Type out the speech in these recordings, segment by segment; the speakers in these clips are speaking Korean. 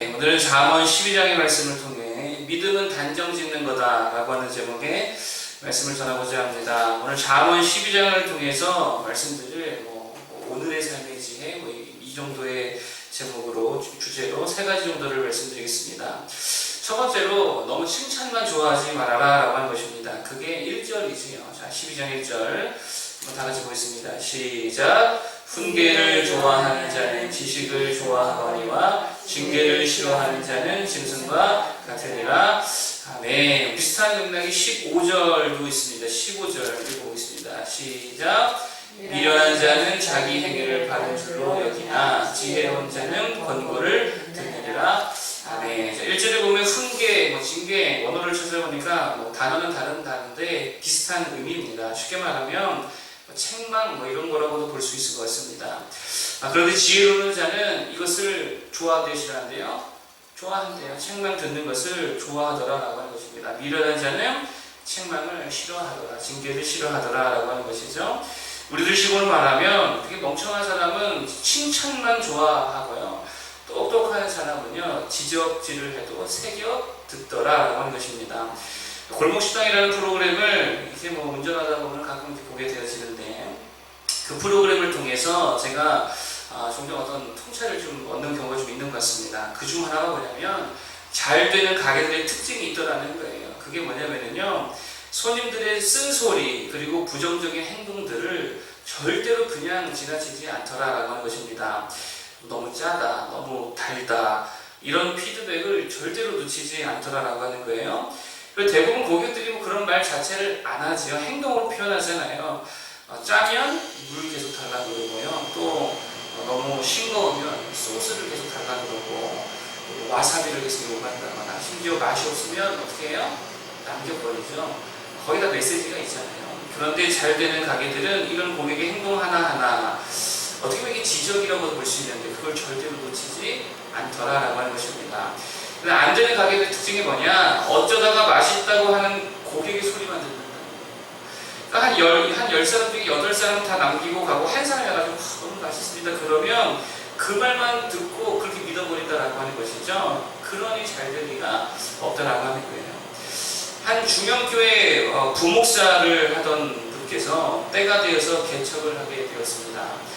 오늘은 잠언 12장의 말씀을 통해 믿음은 단정 짓는 거다 라고 하는 제목의 말씀을 전하고자 합니다. 오늘 잠언 12장을 통해서 말씀드릴 오늘의 삶의 지혜 이 정도의 제목으로 주제로 세 가지 정도를 말씀드리겠습니다. 첫 번째로 너무 칭찬만 좋아하지 말아라 라고 하는 것입니다. 그게 1절이지요. 자, 12장 1절 한번 다 같이 보겠습니다. 시작. 훈계를 좋아하는 자는 지식을 좋아하거니와 징계를 싫어하는 자는 짐승과 같으리라. 아멘. 비슷한 맥락이 15절도 있습니다. 15절 읽어보겠습니다. 시작. 미련한 자는 자기 행위를 바른 줄로 여기나 지혜로운 자는 권고를 듣느니라. 아멘. 1절에 보면 훈계, 징계, 원어를 찾아보니까 단어는 다른데 비슷한 의미입니다. 쉽게 말하면 책망 이런 거라고도 볼 수 있을 것 같습니다. 그런데 지혜로운 자는 이것을 좋아하되 싫어한대요. 좋아한대요. 책망 듣는 것을 좋아하더라라고 하는 것입니다. 미련한 자는 책망을 싫어하더라, 징계를 싫어하더라라고 하는 것이죠. 우리들 식으로 말하면 되게 멍청한 사람은 칭찬만 좋아하고요. 똑똑한 사람은요 지적질을 해도 새겨 듣더라라고 하는 것입니다. 골목식당이라는 프로그램을 이제 운전하다 보면 가끔 보게 되어지는데 그 프로그램을 통해서 제가 종종 어떤 통찰을 좀 얻는 경우가 좀 있는 것 같습니다. 그 중 하나가 뭐냐면 잘 되는 가게들의 특징이 있더라는 거예요. 그게 뭐냐면요 손님들의 쓴소리 그리고 부정적인 행동들을 절대로 그냥 지나치지 않더라라고 하는 것입니다. 너무 짜다, 너무 달다 이런 피드백을 절대로 놓치지 않더라라고 하는 거예요. 대부분 고객들이 그런 말 자체를 안 하지요. 행동으로 표현하잖아요. 짜면 물 계속 달라 그러고요. 또 너무 싱거우면 소스를 계속 달라 그러고 와사비를 계속 요구한다거나 심지어 맛이 없으면 어떻게 해요? 남겨버리죠. 거의 다 메시지가 있잖아요. 그런데 잘 되는 가게들은 이런 고객의 행동 하나하나 어떻게 보면 이게 지적이라고 볼 수 있는데 그걸 절대로 놓치지 않더라라고 하는 것입니다. 안 되는 가게의 특징이 뭐냐? 어쩌다가 맛있다고 하는 고객의 소리만 듣는다. 그러니까 한 10사람 중에 8사람 다 남기고 가고 한 사람이 와가지고 너무 맛있습니다. 그러면 그 말만 듣고 그렇게 믿어버린다라고 하는 것이죠. 그러니 잘 될 리가 없다라고 하는 거예요. 한 중형교회 부목사를 하던 분께서 때가 되어서 개척을 하게 되었습니다.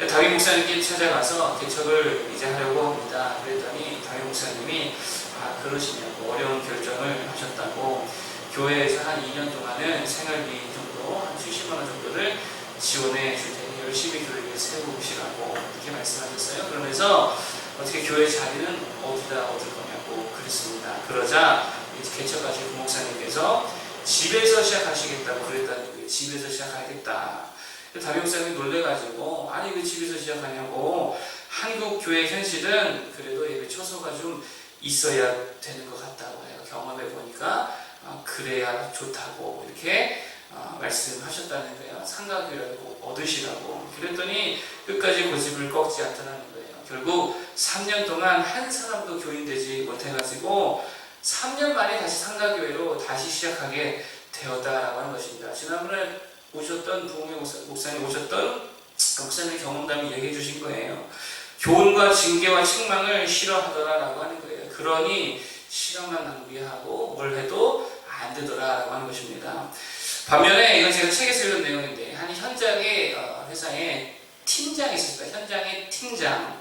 담임 목사님께 찾아가서 개척을 이제 하려고 합니다. 그랬더니 담임 목사님이 그러시냐고 어려운 결정을 하셨다고 교회에서 한 2년 동안은 생활비 정도 한 70만 원 정도를 지원해 줄 테니 열심히 교회를 세우시라고 이렇게 말씀하셨어요. 그러면서 어떻게 교회 자리는 어디다 얻을 거냐고 그랬습니다. 그러자 개척하신 부목사님께서 집에서 시작하시겠다고 그랬다는 거예요. 집에서 시작하겠다. 담임 목사님이 놀래가지고 아니 왜 집에서 시작하냐고 한국 교회 현실은 그래도 예배 처소가 좀 있어야 되는 것 같다고 해요. 경험해 보니까 그래야 좋다고 이렇게 말씀하셨다는 거예요. 상가교회라도 꼭 얻으시라고. 그랬더니 끝까지 고집을 꺾지 않더라는 거예요. 결국 3년 동안 한 사람도 교인되지 못해가지고 3년 만에 다시 상가교회로 다시 시작하게 되었다라고 하는 것입니다. 지난번에 오셨던 부흥회 목사님 오셨던 목사님 경험담이 얘기해 주신 거예요. 교훈과 징계와 책망을 싫어하더라라고 하는 거예요. 그러니 시간만 낭비하고 뭘 해도 안 되더라라고 하는 것입니다. 반면에 이건 제가 책에서 읽은 내용인데 한 현장의 회사에 팀장이 있었습니다. 현장의 팀장.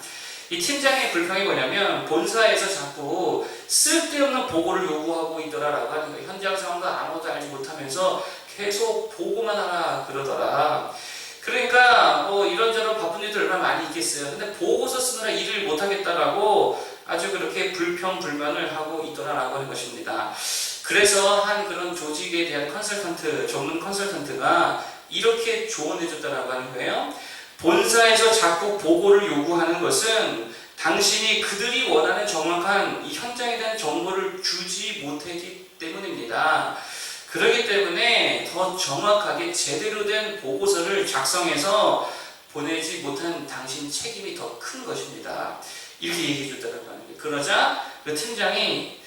이 팀장의 불평이 뭐냐면 본사에서 자꾸 쓸데없는 보고를 요구하고 있더라라고 하는 거예요. 현장 상황도 아무것도 알지 못하면서 계속 보고만 하라 그러더라. 그러니까 이런저런 바쁜 일도 얼마나 많이 있겠어요. 근데 보고서 쓰느라 일을 못하겠다라고 아주 그렇게 불평불만을 하고 있더라라고 하는 것입니다. 그래서 한 그런 조직에 대한 전문 컨설턴트가 이렇게 조언해줬다라고 하는 거예요. 본사에서 자꾸 보고를 요구하는 것은 당신이 그들이 원하는 정확한 이 현장에 대한 정보를 주지 못했기 때문입니다. 그렇기 때문에 더 정확하게 제대로 된 보고서를 작성해서 보내지 못한 당신 책임이 더 큰 것입니다. 이렇게 얘기해 줬다는 거예요. 그러자 그 팀장이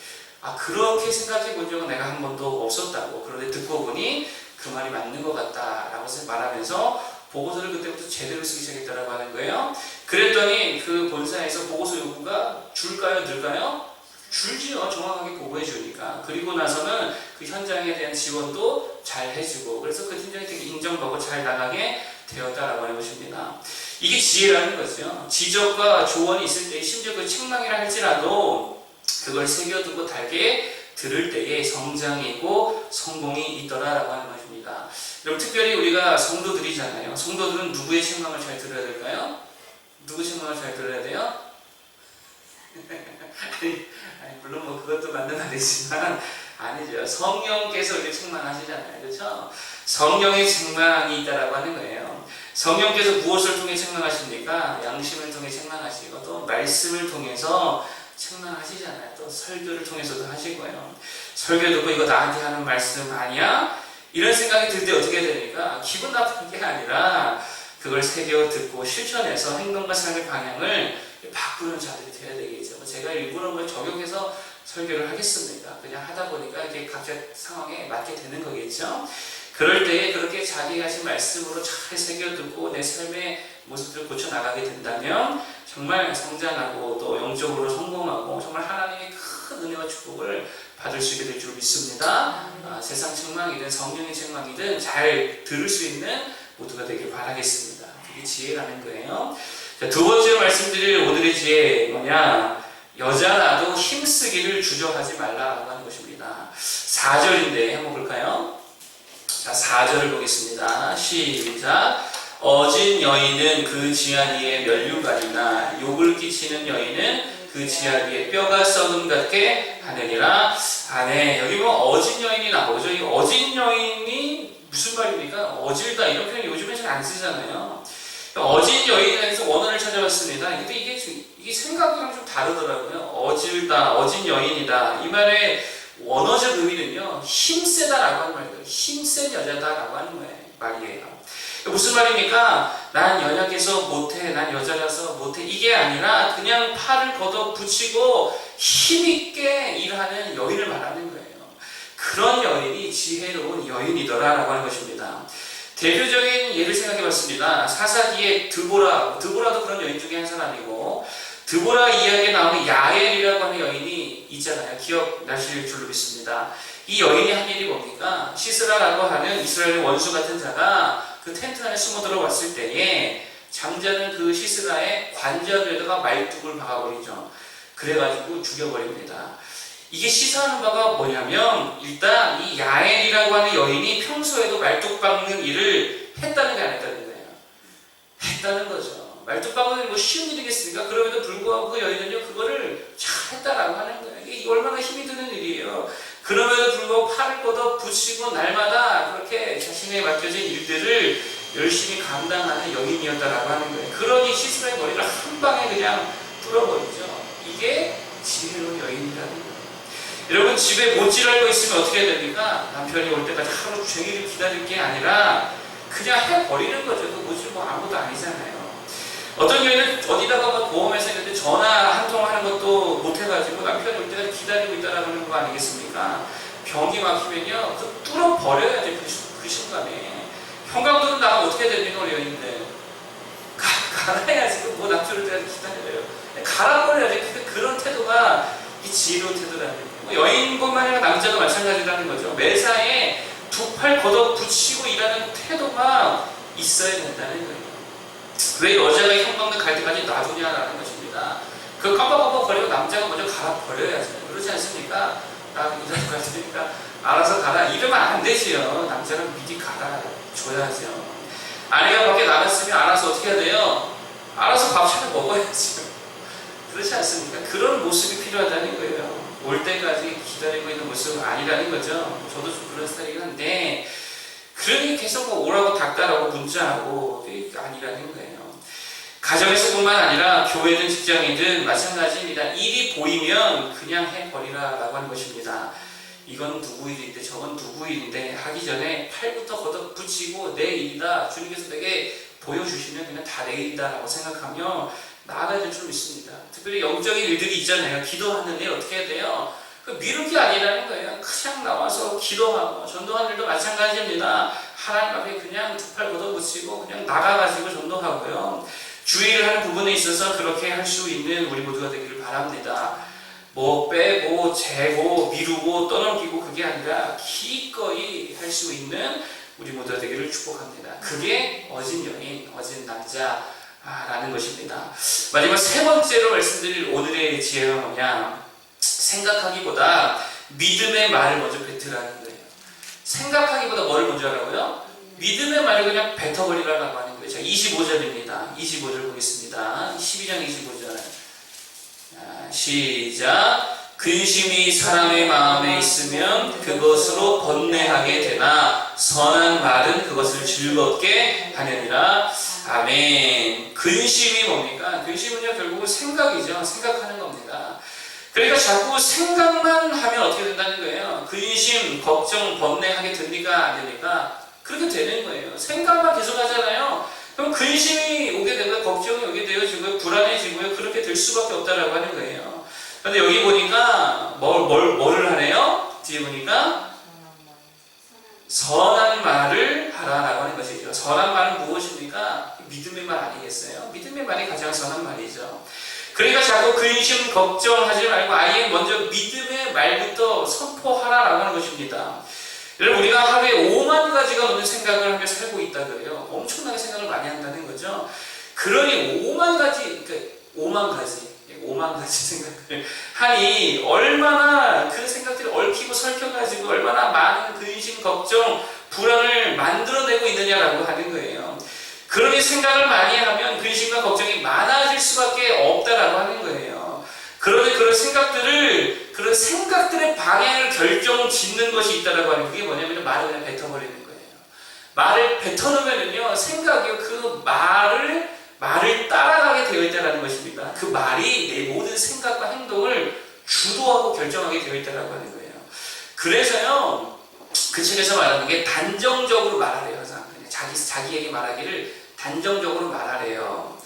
그렇게 생각해 본 적은 내가 한 번도 없었다고. 그런데 듣고 보니 그 말이 맞는 것 같다라고 말하면서 보고서를 그때부터 제대로 쓰기 시작했다라고 하는 거예요. 그랬더니 그 본사에서 보고서 요구가 줄까요, 늘까요? 줄지요. 정확하게 보고해 주니까. 그리고 나서는 그 현장에 대한 지원도 잘 해주고, 그래서 그 팀장이 되게 인정받고 잘 나가게 되었다라고 하는 것입니다. 이게 지혜라는 거죠. 지적과 조언이 있을 때, 심지어 그 책망이라 할지라도 그걸 새겨두고 달게 들을 때에 성장이고 성공이 있더라라고 하는 것입니다. 여러분, 특별히 우리가 성도들이잖아요. 성도들은 누구의 책망을 잘 들어야 될까요? 누구 책망을 잘 들어야 돼요? 아니, 물론 뭐 그것도 맞는 말이지만 아니죠. 성령께서 우리를 책망하시잖아요. 그렇죠? 성령의 책망이 있다라고 하는 거예요. 성령께서 무엇을 통해 책망하십니까? 양심을 통해 책망하시고 또 말씀을 통해서 책망하시잖아요. 또 설교를 통해서도 하시고요. 설교 듣고 이거 나한테 하는 말씀 아니야? 이런 생각이 들 때 어떻게 됩니까? 기분 나쁜 게 아니라 그걸 새겨 듣고 실천해서 행동과 삶의 방향을 바꾸는 자들이 되어야 되겠죠. 제가 일부러 뭐 적용해서 설교를 하겠습니다. 그냥 하다 보니까 이게 각자 상황에 맞게 되는 거겠죠. 그럴 때에 그렇게 자기가 하신 말씀으로 잘 새겨 듣고 내 삶의 모습들을 고쳐 나가게 된다면 정말 성장하고 또 영적으로 성공하고 정말 하나님의 큰 은혜와 축복을 받을 수 있게 될 줄 믿습니다. 세상 책망이든 성령의 책망이든 잘 들을 수 있는 모두가 되길 바라겠습니다. 그게 지혜라는 거예요. 자, 두 번째로 말씀드릴 오늘의 지혜 뭐냐? 여자라도 힘쓰기를 주저하지 말라라고 하는 것입니다. 4절인데 한번 볼까요? 자, 4절을 보겠습니다. 시작. 어진 여인은 그 지아리에 면류관이나 욕을 끼치는 여인은 그 지아리에 뼈가 썩음 같게 하느니라. 네, 여기 뭐 어진 여인이 나오죠. 이 어진 여인이 무슨 말입니까? 어질다 이런 표현 요즘에 잘 안 쓰잖아요. 어진 여인에서 원어를 찾아봤습니다. 근데 이게 생각이랑 좀 다르더라고요. 어질다, 어진 여인이다. 이 말의 원어적 의미는요, 힘세다라고 하는 말이에요. 힘센 여자다라고 하는 말이에요. 무슨 말입니까? 난 연약해서 못해, 난 여자라서 못해. 이게 아니라 그냥 팔을 걷어 붙이고 힘있게 일하는 여인을 말하는 거예요. 그런 여인이 지혜로운 여인이더라라고 하는 것입니다. 대표적인 예를 생각해봤습니다. 사사기의 드보라도 그런 여인 중에 한 사람이고, 드보라 이야기에 나오는 야엘이라고 하는 여인이 있잖아요. 기억나실 줄로 믿습니다. 이 여인이 한 일이 뭡니까? 시스라라고 하는 이스라엘의 원수 같은 자가 그 텐트 안에 숨어 들어왔을 때에 장자는 그 시스라의 관자에다가 말뚝을 박아버리죠. 그래가지고 죽여버립니다. 이게 시사하는 바가 뭐냐면 일단 이 야엘이라고 하는 여인이 평소에도 말뚝 박는 일을 했다는 게 안 했다는 거예요. 했다는 거죠. 말뚝 박는 뭐 쉬운 일이겠습니까? 그럼에도 불구하고 그 여인은요 그거를 잘 했다라고 하는 거예요. 이게 얼마나 힘이 드는 일이에요. 그럼에도 불구하고 팔을 걷어 붙이고 날마다 그렇게 자신의 맡겨진 일들을 열심히 감당하는 여인이었다라고 하는 거예요. 그러니 시스라의 머리를 한 방에 그냥 뚫어버리죠. 이게 지혜로운 여인이라는 거예요. 여러분 집에 못질 알고 있으면 어떻게 해야 됩니까? 남편이 올 때까지 하루 종일 기다릴 게 아니라 그냥 해버리는 거죠. 그 못질 뭐 아무것도 아니잖아요. 어떤 여인은 어디다가 뭐 보험회사 있는데 전화 한 통 하는 것도 못해가지고 남편이 올 때까지 기다리고 있다라는 거 아니겠습니까? 병이 막히면요 그 뚫어버려야죠. 그 순간에. 형광등은 나가면 어떻게 해야 됩니까? 우리 여인인데 갈아야지. 뭐 남편 올 때까지 기다려요. 갈아버려야지. 그런 태도가 이 지혜로운 태도라는 거예요. 여인뿐만 아니라 남자도 마찬가지라는 거죠. 매사에 두 팔 걷어 붙이고 일하는 태도가 있어야 된다는 거예요. 왜 여자가 형광등 갈 때까지 놔두냐라는 것입니다. 그걸 깜빡깜빡 버리고 남자가 먼저 갈아버려야죠. 그렇지 않습니까? 나 이럴 것 같으니까 알아서 가라. 이러면 안 되지요. 남자는 미리 갈아줘야죠. 아내가 밖에 나갔으면 알아서 어떻게 해야 돼요? 알아서 밥 차려 먹어야죠. 그렇지 않습니까? 그런 모습이 필요하다는 거예요. 올 때까지 기다리고 있는 모습은 아니라는 거죠. 저도 좀 그런 스타일이긴 한데, 그러니 계속 뭐 오라고 닥달하고 문자하고 아니라는 거예요. 가정에서뿐만 아니라 교회든 직장이든 마찬가지입니다. 일이 보이면 그냥 해버리라라고 하는 것입니다. 이건 누구 일인데 저건 누구 일인데 하기 전에 팔부터 걷어 붙이고 내 일이다. 주님께서 내게 보여주시면 그냥 다 내 일이다 라고 생각하며 나아가야 될 줄 믿습니다. 특별히 영적인 일들이 있잖아요. 기도하는데 어떻게 해야 돼요? 그 미룰 게 아니라는 거예요. 그냥 나와서 기도하고, 전도하는 일도 마찬가지입니다. 하나님 앞에 그냥 두 팔 걷어붙이고 그냥 나가가지고 전도하고요. 주의를 하는 부분에 있어서 그렇게 할 수 있는 우리 모두가 되기를 바랍니다. 뭐 빼고 재고 미루고 떠넘기고 그게 아니라 기꺼이 할 수 있는 우리 모두가 되기를 축복합니다. 그게 어진 여인, 어진 남자라는 것입니다. 마지막 세 번째로 말씀드릴 오늘의 지혜가 뭐냐, 생각하기보다 믿음의 말을 먼저 뱉으라는 거예요. 생각하기보다 뭐를 먼저 하라고요? 믿음의 말을 그냥 뱉어버리라고 하는 거예요. 자, 25절입니다. 25절 보겠습니다. 12장 25절. 시작. 근심이 사람의 마음에 있으면 그것으로 번뇌하게 되나 선한 말은 그것을 즐겁게 하느니라. 아멘. 근심이 뭡니까? 근심은요 결국은 생각이죠. 생각하는 겁니다. 그러니까 자꾸 생각만 하면 어떻게 된다는 거예요? 근심, 걱정, 번뇌하게 됩니까? 안 됩니까? 그렇게 되는 거예요. 생각만 계속 하잖아요. 그럼 근심이 오게 되고 걱정이 오게 되어지고요. 불안해지고요. 그렇게 될 수밖에 없다라고 하는 거예요. 그런데 여기 보니까 뭐를 하래요? 뒤에 보니까 선한 말을 하라라고 하는 것이죠. 선한 말은 무엇입니까? 믿음의 말 아니겠어요? 믿음의 말이 가장 선한 말이죠. 그러니까 자꾸 근심, 걱정하지 말고 아예 먼저 믿음의 말부터 선포하라라고 하는 것입니다. 여러분, 우리가 하루에 5만 가지가 넘는 생각을 하며 살고 있다 그래요. 엄청나게 생각을 많이 한다는 거죠. 그러니 5만 가지 생각을 하니 얼마나 그 생각들이 얽히고 설켜가지고 얼마나 많은 근심, 걱정, 불안을 만들어내고 있느냐라고 하는 거예요. 그러니 생각을 많이 하면 근심과 걱정이 많아질 수밖에 없다라고 하는 거예요. 그런데 그런 생각들의 방향을 결정짓는 것이 있다라고 하는 그게 뭐냐면 말을 그냥 뱉어버리는 거예요. 말을 뱉어놓으면요 생각이요 그 말을 따라가게 되어 있다는 것입니다. 그 말이 내 모든 생각과 행동을 주도하고 결정하게 되어 있다는 거예요. 그래서요, 그 책에서 말하는 게 단정적으로 말하래요. 항상 자기에게 말하기를 단정적으로 말하래요.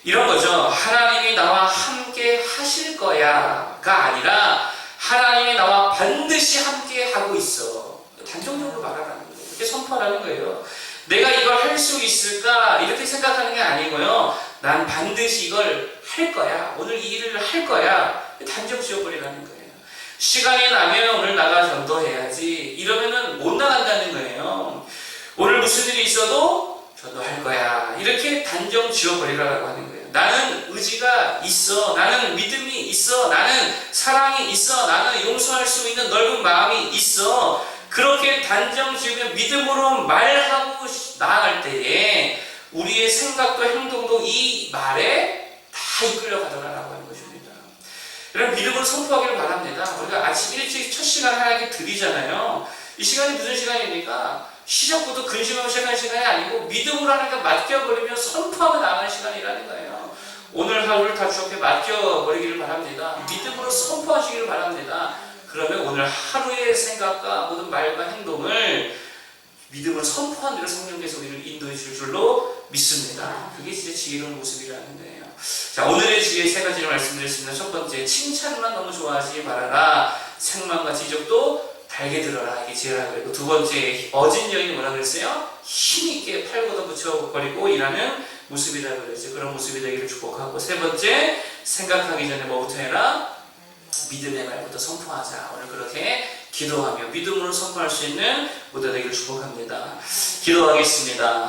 이런 거죠. 하나님이 나와 함께 하실 거야가 아니라 하나님이 나와 반드시 함께 하고 있어. 단정적으로 말하라는 거예요. 이렇게 선포하라는 거예요. 내가 이걸 할 수 있을까? 이렇게 생각하는 게 아니고요. 난 반드시 이걸 할 거야. 오늘 이 일을 할 거야. 단정 지어버리라는 거예요. 시간이 나면 오늘 나가 전도해야지. 이러면은 못 나간다는 거예요. 오늘 무슨 일이 있어도 전도할 거야. 이렇게 단정 지어버리라고 하는 거예요. 나는 의지가 있어. 나는 믿음이 있어. 나는 사랑이 있어. 나는 용서할 수 있는 넓은 마음이 있어. 그렇게 단정 지으며 믿음으로 말하고 나아갈 때에 우리의 생각도 행동도 이 말에 다 이끌려가더라라고 하는 것입니다. 여러분, 믿음으로 선포하기를 바랍니다. 우리가 아침 일찍 첫 시간 하나님께 드리잖아요. 이 시간이 무슨 시간입니까? 시작부터 근심하고 시작하는 시간이 아니고 믿음으로 하나님께 맡겨버리며 선포하며 나가는 시간이라는 거예요. 오늘 하루를 다 주님께 맡겨버리기를 바랍니다. 믿음으로 선포하시기를 바랍니다. 그러면 오늘 하루의 생각과 모든 말과 행동을 믿음으로 선포한 대로 성령께서 우리를 인도해 줄 줄로 믿습니다. 그게 진짜 지혜로운 모습이라는 거예요. 자, 오늘의 지혜 세 가지를 말씀드렸습니다. 첫 번째, 칭찬만 너무 좋아하지 말아라. 책망과 지적도 달게 들어라. 이게 지혜라고 그랬고, 두 번째, 어진 여인이 뭐라 그랬어요? 힘있게 팔 걷어붙여버리고 일하는 모습이라고 그랬죠. 그런 모습이 되기를 축복하고, 세 번째, 생각하기 전에 뭐부터 해라? 믿음의 말부터 선포하자. 오늘 그렇게 기도하며 믿음으로 선포할 수 있는 모두 되기를 축복합니다. 기도하겠습니다.